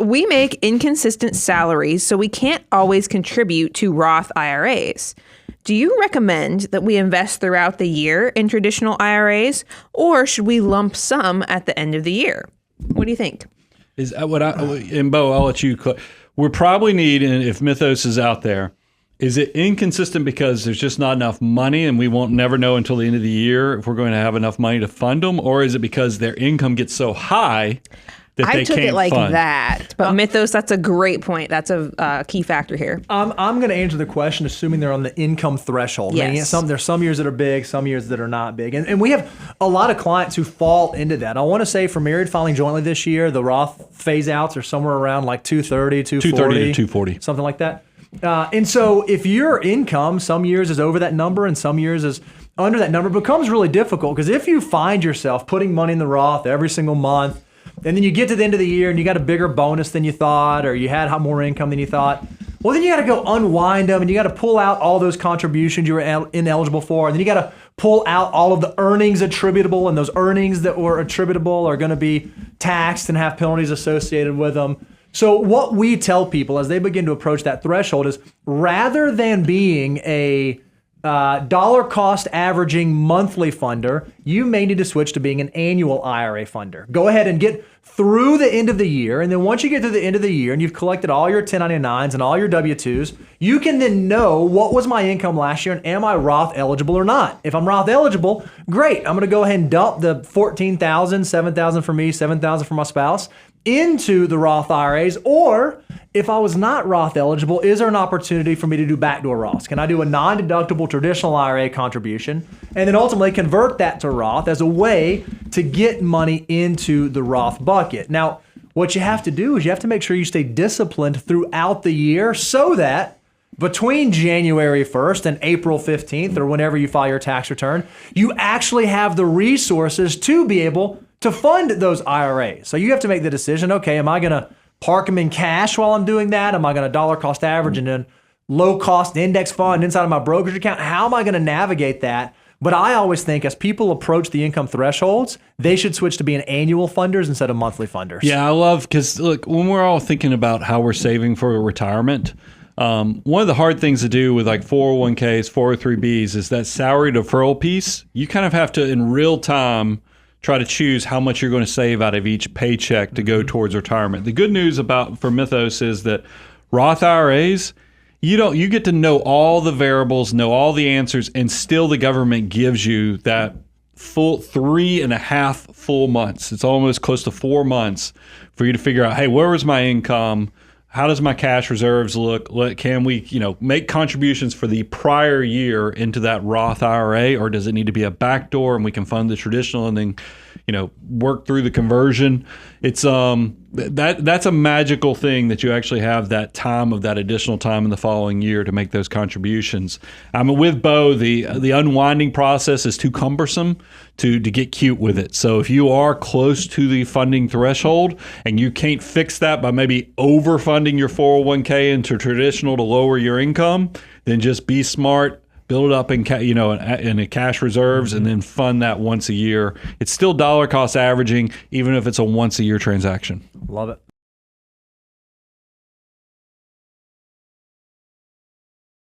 we make inconsistent salaries, so we can't always contribute to Roth IRAs. Do you recommend that we invest throughout the year in traditional IRAs, or should we lump sum at the end of the year? What do you think? And Bo, I'll let you. We probably need, and if Mythos is out there, is it inconsistent because there's just not enough money and we won't never know until the end of the year if we're going to have enough money to fund them? Or is it because their income gets so high that they can't fund? I took it like that. But Mythos, that's a great point. That's a key factor here. I'm going to answer the question assuming they're on the income threshold. Yes. Meaning there's some years that are big, some years that are not big. And we have a lot of clients who fall into that. I want to say for married filing jointly this year, the Roth phase outs are somewhere around like 230, 240. 240. Something like that. And so if your income some years is over that number and some years is under that number, it becomes really difficult because if you find yourself putting money in the Roth every single month, and then you get to the end of the year and you got a bigger bonus than you thought, or you had more income than you thought, well, then you got to go unwind them and you got to pull out all those contributions you were ineligible for. And then you got to pull out all of the earnings attributable, and those earnings that were attributable are going to be taxed and have penalties associated with them. So what we tell people as they begin to approach that threshold is rather than being a dollar cost averaging monthly funder, you may need to switch to being an annual IRA funder. Go ahead and get through the end of the year. And then once you get to the end of the year and you've collected all your 1099s and all your W-2s, you can then know what was my income last year and am I Roth eligible or not? If I'm Roth eligible, great. I'm going to go ahead and dump the $14,000, $7,000 for me, $7,000 for my spouse into the Roth IRAs. Or if I was not Roth eligible, is there an opportunity for me to do backdoor Roths? Can I do a non-deductible traditional IRA contribution and then ultimately convert that to Roth as a way to get money into the Roth bucket? Now, what you have to do is you have to make sure you stay disciplined throughout the year so that between January 1st and April 15th or whenever you file your tax return, you actually have the resources to be able to fund those IRAs. So you have to make the decision, okay, am I going to park them in cash while I'm doing that? Am I going to dollar cost average and then low cost index fund inside of my brokerage account? How am I going to navigate that? But I always think as people approach the income thresholds, they should switch to being annual funders instead of monthly funders. Yeah, I love, because look, when we're all thinking about how we're saving for retirement, one of the hard things to do with like 401ks, 403bs is that salary deferral piece. You kind of have to, in real time, try to choose how much you're going to save out of each paycheck to go towards retirement. The good news for Mythos is that Roth IRAs, you get to know all the variables, know all the answers, and still the government gives you that full 3.5 full months. It's almost close to 4 months for you to figure out, hey, where was my income? How does my cash reserves look? Can we, make contributions for the prior year into that Roth IRA, or does it need to be a backdoor and we can fund the traditional and then, work through the conversion? It's that's a magical thing that you actually have that additional time in the following year to make those contributions. With Bo, the unwinding process is too cumbersome to get cute with it. So if you are close to the funding threshold and you can't fix that by maybe overfunding your 401k into traditional to lower your income, then just be smart. Build it up in cash reserves and then fund that once a year. It's still dollar cost averaging, even if it's a once a year transaction. Love it.